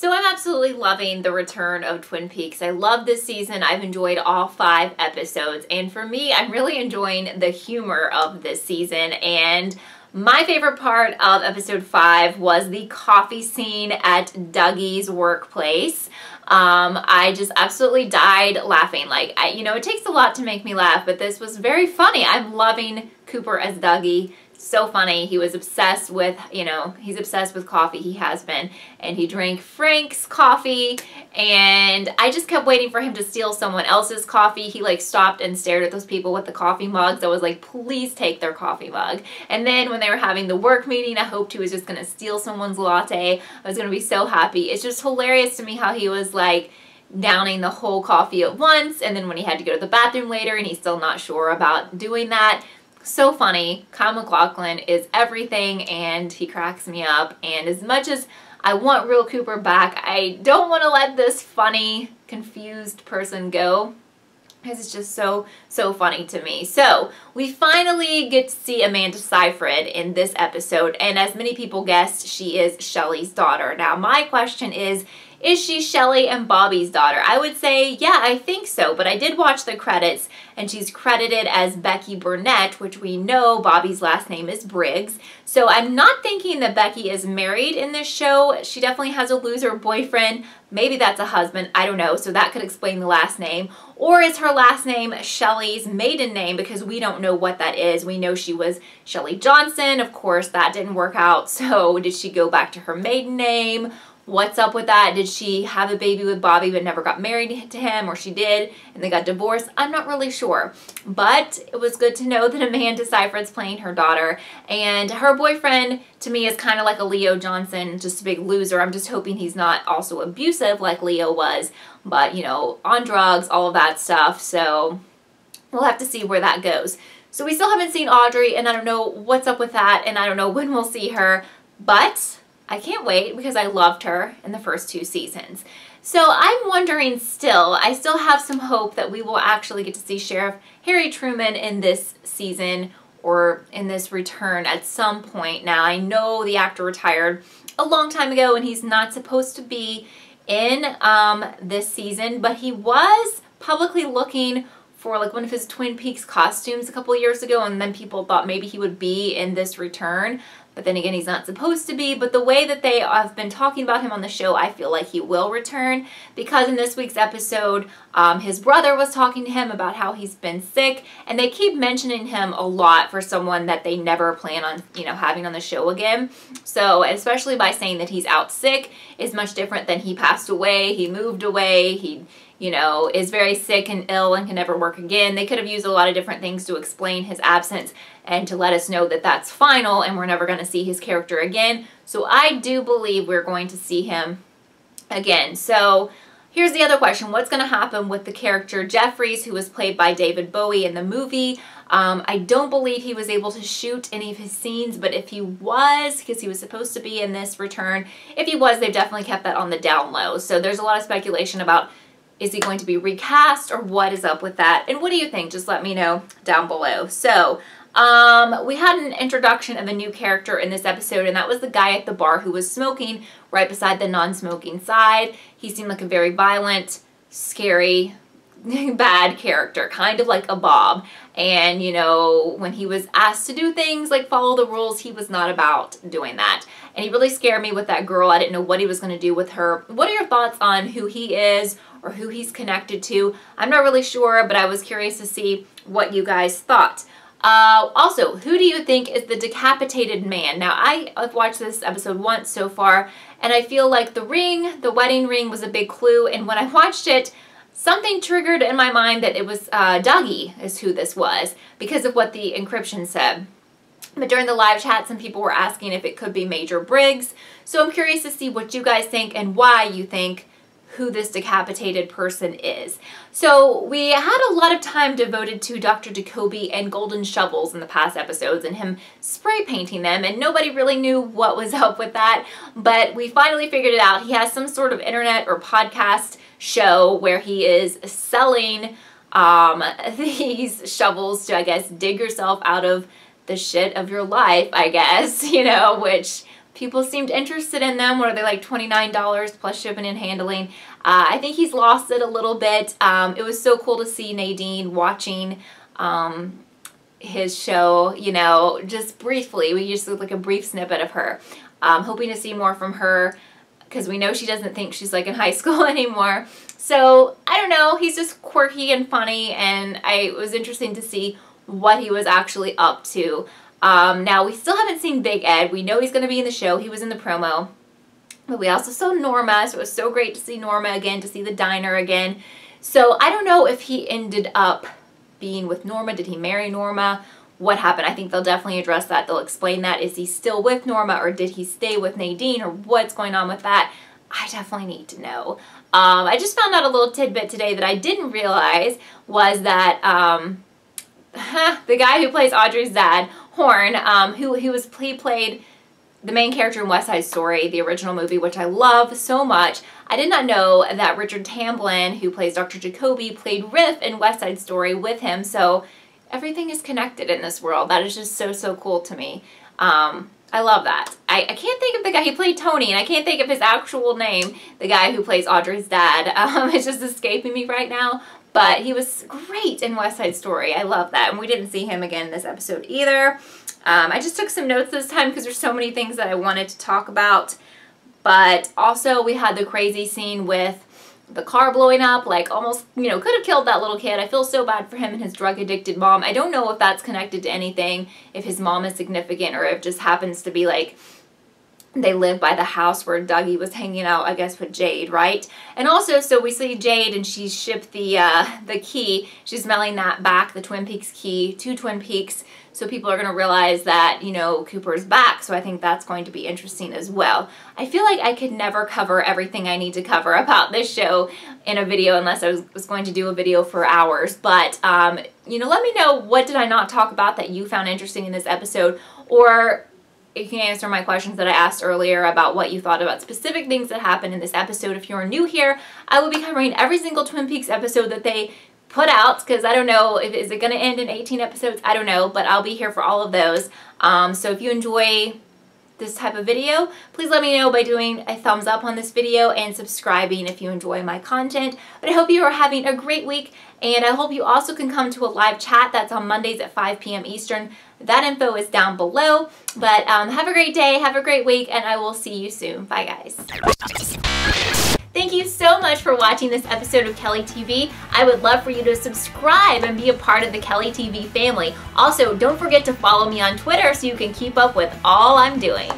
So I'm absolutely loving the return of Twin Peaks. I love this season. I've enjoyed all 5 episodes. And for me, I'm really enjoying the humor of this season. And my favorite part of episode 5 was the coffee scene at Dougie's workplace. I just absolutely died laughing. Like, it takes a lot to make me laugh, but this was very funny. I'm loving Cooper as Dougie. So funny. He was obsessed with, he's obsessed with coffee. He has been. And he drank Frank's coffee. And I just kept waiting for him to steal someone else's coffee. He like stopped and stared at those people with the coffee mugs. I was like, please take their coffee mug. And then when they were having the work meeting, I hoped he was just going to steal someone's latte. I was going to be so happy. It's just hilarious to me how he was like downing the whole coffee at once. And then when he had to go to the bathroom later and he's still not sure about doing that. So funny. Kyle MacLachlan is everything and he cracks me up. And as much as I want real Cooper back, I don't want to let this funny, confused person go. Because it's just so funny to me. So we finally get to see Amanda Seyfried in this episode. And as many people guessed, she is Shelley's daughter. Now my question is she Shelley and Bobby's daughter? I would say, yeah, I think so. But I did watch the credits and she's credited as Becky Burnett, which we know Bobby's last name is Briggs. So I'm not thinking that Becky is married in this show. She definitely has a loser boyfriend. Maybe that's a husband. I don't know. So that could explain the last name. Or is her last name Shelley's maiden name? Because we don't know what that is. We know she was Shelley Johnson. Of course, that didn't work out. So did she go back to her maiden name? What's up with that? Did she have a baby with Bobby but never got married to him, or she did and they got divorced? I'm not really sure. But it was good to know that Amanda Seyfried's playing her daughter. And her boyfriend, to me, is kind of like a Leo Johnson, just a big loser. I'm just hoping he's not also abusive like Leo was. But, on drugs, all of that stuff. So we'll have to see where that goes. So we still haven't seen Audrey, and I don't know what's up with that, and I don't know when we'll see her. But I can't wait because I loved her in the first 2 seasons. So I'm wondering still, I still have some hope that we will actually get to see Sheriff Harry Truman in this season or in this return at some point. Now, I know the actor retired a long time ago and he's not supposed to be in this season, but he was publicly looking for like one of his Twin Peaks costumes a couple of years ago, and then people thought maybe he would be in this return. But then again, he's not supposed to be. But the way that they have been talking about him on the show, I feel like he will return. Because in this week's episode, his brother was talking to him about how he's been sick. And they keep mentioning him a lot for someone that they never plan on, having on the show again. So, especially by saying that he's out sick is much different than he passed away, he moved away, he is very sick and ill and can never work again. They could have used a lot of different things to explain his absence and to let us know that that's final and we're never going to see his character again. So I do believe we're going to see him again. So here's the other question. What's going to happen with the character Jeffries, who was played by David Bowie in the movie? I don't believe he was able to shoot any of his scenes, but if he was, because he was supposed to be in this return, if he was, they've definitely kept that on the down low. So there's a lot of speculation about, is he going to be recast or what is up with that? And what do you think? Just let me know down below. So we had an introduction of a new character in this episode, and that was the guy at the bar who was smoking right beside the non-smoking side. He seemed like a very violent, scary, bad character, kind of like a Bob. And, when he was asked to do things like follow the rules, he was not about doing that. And he really scared me with that girl. I didn't know what he was going to do with her. What are your thoughts on who he is or who he's connected to? I'm not really sure, but I was curious to see what you guys thought. Also, who do you think is the decapitated man? Now, I've watched this episode once so far, and I feel like the wedding ring was a big clue. And when I watched it, something triggered in my mind that it was Dougie is who this was because of what the encryption said. But during the live chat, some people were asking if it could be Major Briggs. So I'm curious to see what you guys think and why you think who this decapitated person is. So we had a lot of time devoted to Dr. Jacoby and golden shovels in the past episodes and him spray painting them, and nobody really knew what was up with that, but we finally figured it out. He has some sort of internet or podcast show where he is selling these shovels to, I guess, dig yourself out of the shit of your life, I guess, which people seemed interested in them. What are they, like $29 plus shipping and handling? I think he's lost it a little bit. It was so cool to see Nadine watching his show, you know, just briefly. We just looked like a brief snippet of her. Hoping to see more from her because we know she doesn't think she's like in high school anymore. So I don't know, he's just quirky and funny, and it was interesting to see what he was actually up to. Now we still haven't seen Big Ed. We know he's going to be in the show. He was in the promo. But we also saw Norma, so it was so great to see Norma again, to see the diner again. So I don't know if he ended up being with Norma. Did he marry Norma? What happened? I think they'll definitely address that. They'll explain that. Is he still with Norma, or did he stay with Nadine, or what's going on with that? I definitely need to know. I just found out a little tidbit today that I didn't realize was that the guy who plays Audrey's dad, Horn, he played the main character in West Side Story, the original movie, which I love so much. I did not know that Richard Tamblyn, who plays Dr. Jacoby, played Riff in West Side Story with him. So everything is connected in this world. That is just so, so cool to me. I love that. I can't think of the guy. He played Tony, and I can't think of his actual name, the guy who plays Audrey's dad. It's just escaping me right now. But he was great in West Side Story. I love that. And we didn't see him again in this episode either. I just took some notes this time because there's so many things that I wanted to talk about. But also we had the crazy scene with the car blowing up, like almost, you know, could have killed that little kid. I feel so bad for him and his drug-addicted mom. I don't know if that's connected to anything, if his mom is significant, or if it just happens to be like they live by the house where Dougie was hanging out, I guess, with Jade, right? And also, so we see Jade, and she's shipped the key. She's mailing that back, the Twin Peaks key, to Twin Peaks. So people are going to realize that, you know, Cooper's back. So I think that's going to be interesting as well. I feel like I could never cover everything I need to cover about this show in a video unless I was going to do a video for hours. But, you know, let me know, what did I not talk about that you found interesting in this episode? Or you can answer my questions that I asked earlier about what you thought about specific things that happened in this episode. If you're new here, I will be covering every single Twin Peaks episode that they put out, because I don't know, is it going to end in 18 episodes? I don't know, but I'll be here for all of those. So if you enjoy this type of video, please let me know by doing a thumbs up on this video and subscribing if you enjoy my content. But I hope you are having a great week, and I hope you also can come to a live chat that's on Mondays at 5 p.m. Eastern. That info is down below. But have a great day, have a great week, and I will see you soon. Bye, guys. Thank you so much for watching this episode of Kelly TV. I would love for you to subscribe and be a part of the Kelly TV family. Also, don't forget to follow me on Twitter so you can keep up with all I'm doing.